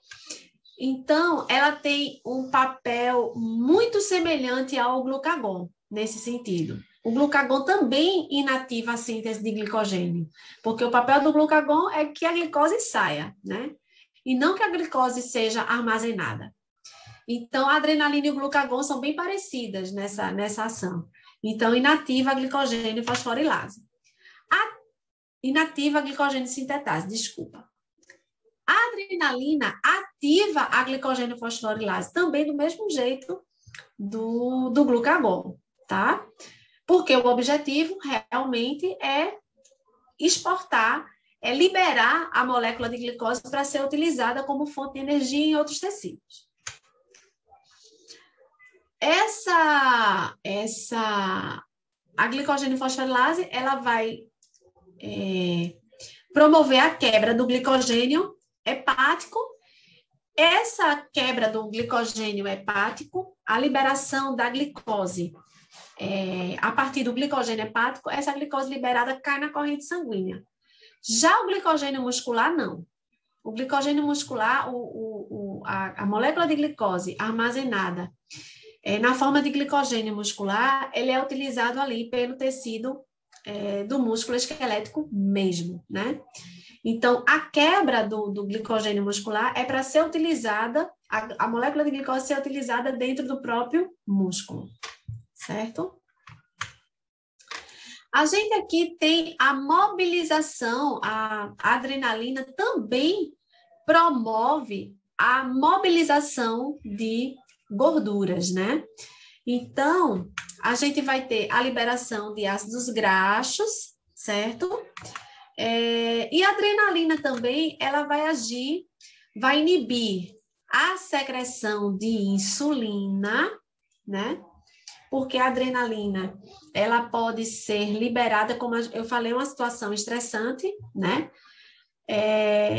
Então, ela tem um papel muito semelhante ao glucagon, nesse sentido. O glucagon também inativa a síntese de glicogênio, porque o papel do glucagon é que a glicose saia, né? E não que a glicose seja armazenada. Então, a adrenalina e o glucagon são bem parecidas nessa ação. Então, inativa a glicogênio fosforilase. Inativa a glicogênio sintetase, desculpa. A adrenalina ativa a glicogênio fosforilase, também do mesmo jeito do glucagon, tá? Porque o objetivo realmente é exportar, é liberar a molécula de glicose para ser utilizada como fonte de energia em outros tecidos. A glicogênio fosforilase, ela vai promover a quebra do glicogênio hepático. Essa quebra do glicogênio hepático, a liberação da glicose, a partir do glicogênio hepático, essa glicose liberada cai na corrente sanguínea. Já o glicogênio muscular, não. O glicogênio muscular, a molécula de glicose armazenada na forma de glicogênio muscular, ele é utilizado ali pelo tecido do músculo esquelético mesmo, né? Então, a quebra do glicogênio muscular é para ser utilizada, a molécula de glicose ser utilizada dentro do próprio músculo, certo? A gente aqui tem a mobilização, a adrenalina também promove a mobilização de gorduras, né? Então, a gente vai ter a liberação de ácidos graxos, certo? E a adrenalina também, ela vai agir, vai inibir a secreção de insulina, né? Porque a adrenalina, ela pode ser liberada, como eu falei, uma situação estressante, né?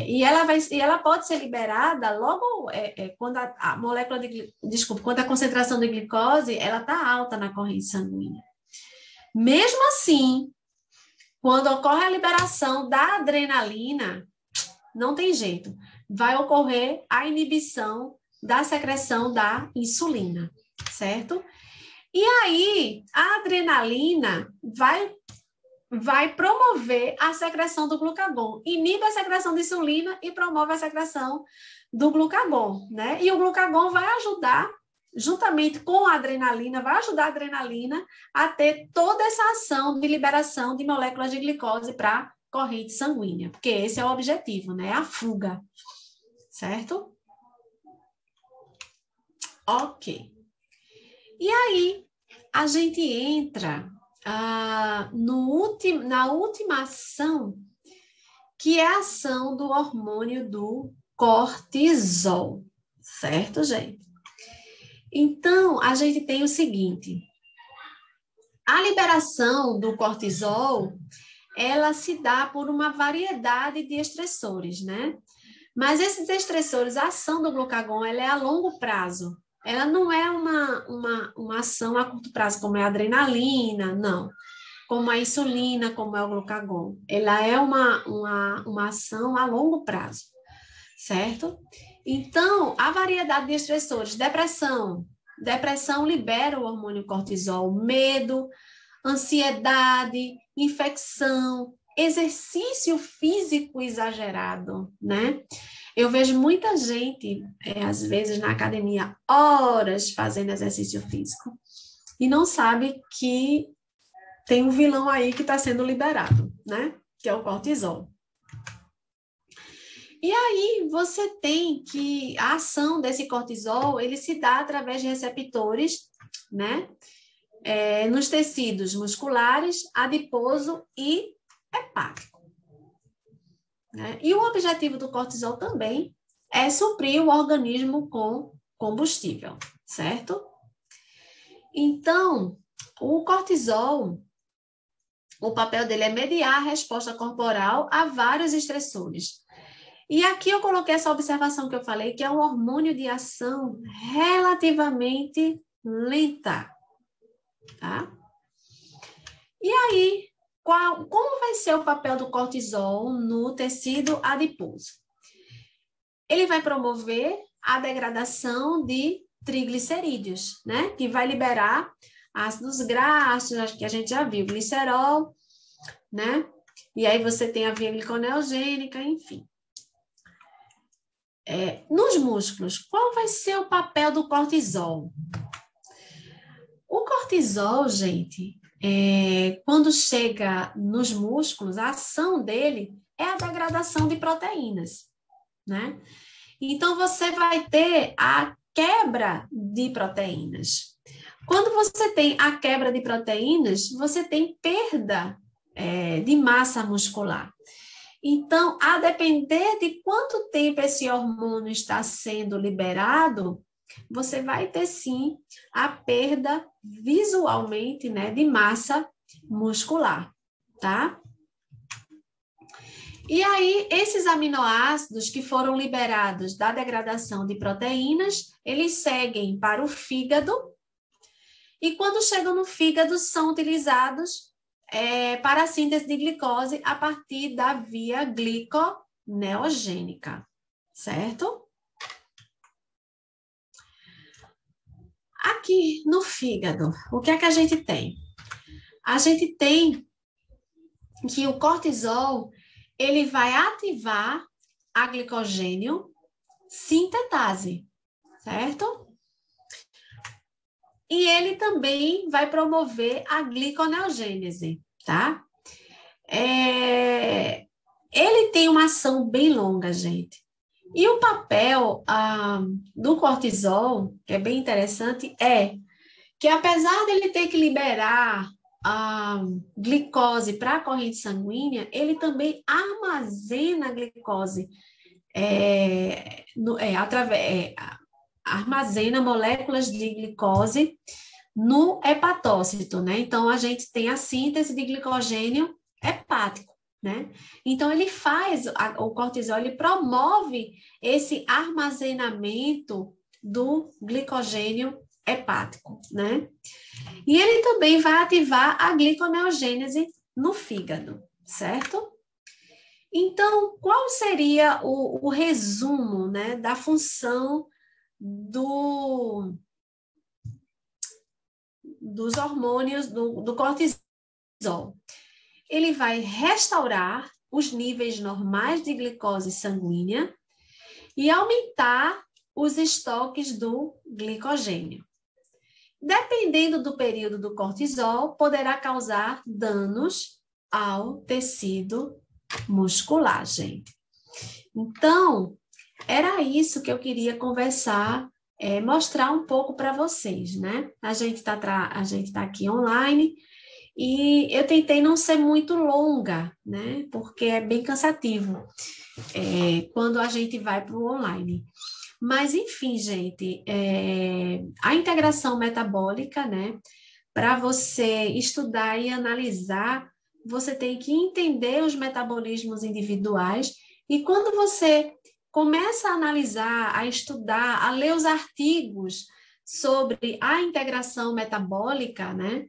E ela pode ser liberada logo quando a molécula quando a concentração de glicose ela está alta na corrente sanguínea. Mesmo assim, quando ocorre a liberação da adrenalina, não tem jeito, vai ocorrer a inibição da secreção da insulina, certo? E aí, a adrenalina vai promover a secreção do glucagon, inibe a secreção de insulina e promove a secreção do glucagon, né? E o glucagon vai ajudar, juntamente com a adrenalina, vai ajudar a adrenalina a ter toda essa ação de liberação de moléculas de glicose para a corrente sanguínea, porque esse é o objetivo, né? A fuga, certo? Ok. E aí, a gente entra na última ação, que é a ação do hormônio do cortisol, certo, gente? Então, a gente tem o seguinte, a liberação do cortisol, ela se dá por uma variedade de estressores, né? Mas esses estressores, a ação do glucagon, ela é a longo prazo. Ela não é uma ação a curto prazo, como é a adrenalina, não. Como a insulina, como é o glucagon. Ela é uma ação a longo prazo, certo? Então, a variedade de estressores, depressão libera o hormônio cortisol, medo, ansiedade, infecção, exercício físico exagerado, né? Eu vejo muita gente, às vezes, na academia, horas fazendo exercício físico e não sabe que tem um vilão aí que está sendo liberado, né? Que é o cortisol. E aí você tem que a ação desse cortisol, ele se dá através de receptores, né? Nos tecidos musculares, adiposo e hepático. Né? E o objetivo do cortisol também é suprir o organismo com combustível, certo? Então, o cortisol, o papel dele é mediar a resposta corporal a vários estressores. E aqui eu coloquei essa observação que eu falei, que é um hormônio de ação relativamente lenta, tá? E aí, como vai ser o papel do cortisol no tecido adiposo? Ele vai promover a degradação de triglicerídeos, né? Que vai liberar ácidos graxos, acho que a gente já viu, glicerol, né? E aí você tem a via gliconeogênica, enfim. Nos músculos, qual vai ser o papel do cortisol? O cortisol, gente, quando chega nos músculos, a ação dele é a degradação de proteínas, né? Então, você vai ter a quebra de proteínas. Quando você tem a quebra de proteínas, você tem perda de massa muscular. Então, a depender de quanto tempo esse hormônio está sendo liberado, você vai ter sim a perda visualmente, né, de massa muscular, tá? E aí, esses aminoácidos que foram liberados da degradação de proteínas, eles seguem para o fígado e quando chegam no fígado são utilizados para a síntese de glicose a partir da via gliconeogênica, certo? Aqui no fígado, o que é que a gente tem? A gente tem que o cortisol, ele vai ativar a glicogênio sintetase, certo? E ele também vai promover a gliconeogênese, tá? Ele tem uma ação bem longa, gente. E o papel do cortisol, que é bem interessante, é que apesar dele ter que liberar a glicose para a corrente sanguínea, ele também armazena a glicose armazena moléculas de glicose no hepatócito, né? Então, a gente tem a síntese de glicogênio hepático, né? Então, o cortisol, ele promove esse armazenamento do glicogênio hepático, né? E ele também vai ativar a gliconeogênese no fígado, certo? Então, qual seria o resumo, né, da função dos hormônios do cortisol? Ele vai restaurar os níveis normais de glicose sanguínea e aumentar os estoques do glicogênio. Dependendo do período do cortisol, poderá causar danos ao tecido muscular, gente. Então, era isso que eu queria conversar, mostrar um pouco para vocês, né? A gente tá aqui online e eu tentei não ser muito longa, né? Porque é bem cansativo quando a gente vai para o online. Mas, enfim, gente, a integração metabólica, né? Para você estudar e analisar, você tem que entender os metabolismos individuais e quando você começa a analisar, a estudar, a ler os artigos sobre a integração metabólica, né?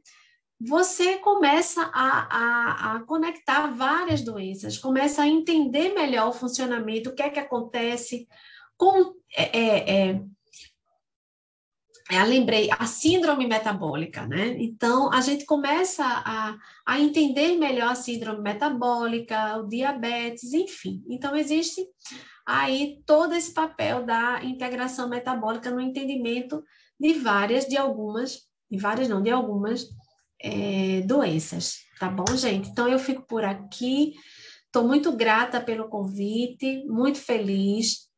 Você começa a conectar várias doenças, começa a entender melhor o funcionamento, o que é que acontece com... lembrei, a síndrome metabólica, né? Então, a gente começa a entender melhor a síndrome metabólica, o diabetes, enfim. Então, existe aí todo esse papel da integração metabólica no entendimento de algumas doenças, tá bom, gente? Então, eu fico por aqui, estou muito grata pelo convite, muito feliz.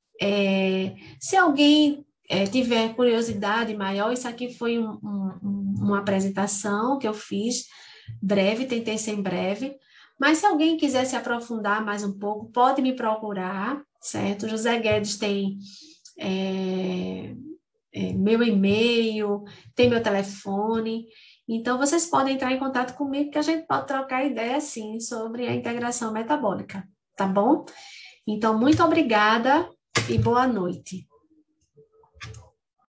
Se alguém tiver curiosidade maior, isso aqui foi uma apresentação que eu fiz breve, tentei ser breve, mas se alguém quiser se aprofundar mais um pouco, pode me procurar, certo? José Guedes tem meu e-mail, tem meu telefone, então vocês podem entrar em contato comigo que a gente pode trocar ideia, sim, sobre a integração metabólica, tá bom? Então, muito obrigada e boa noite.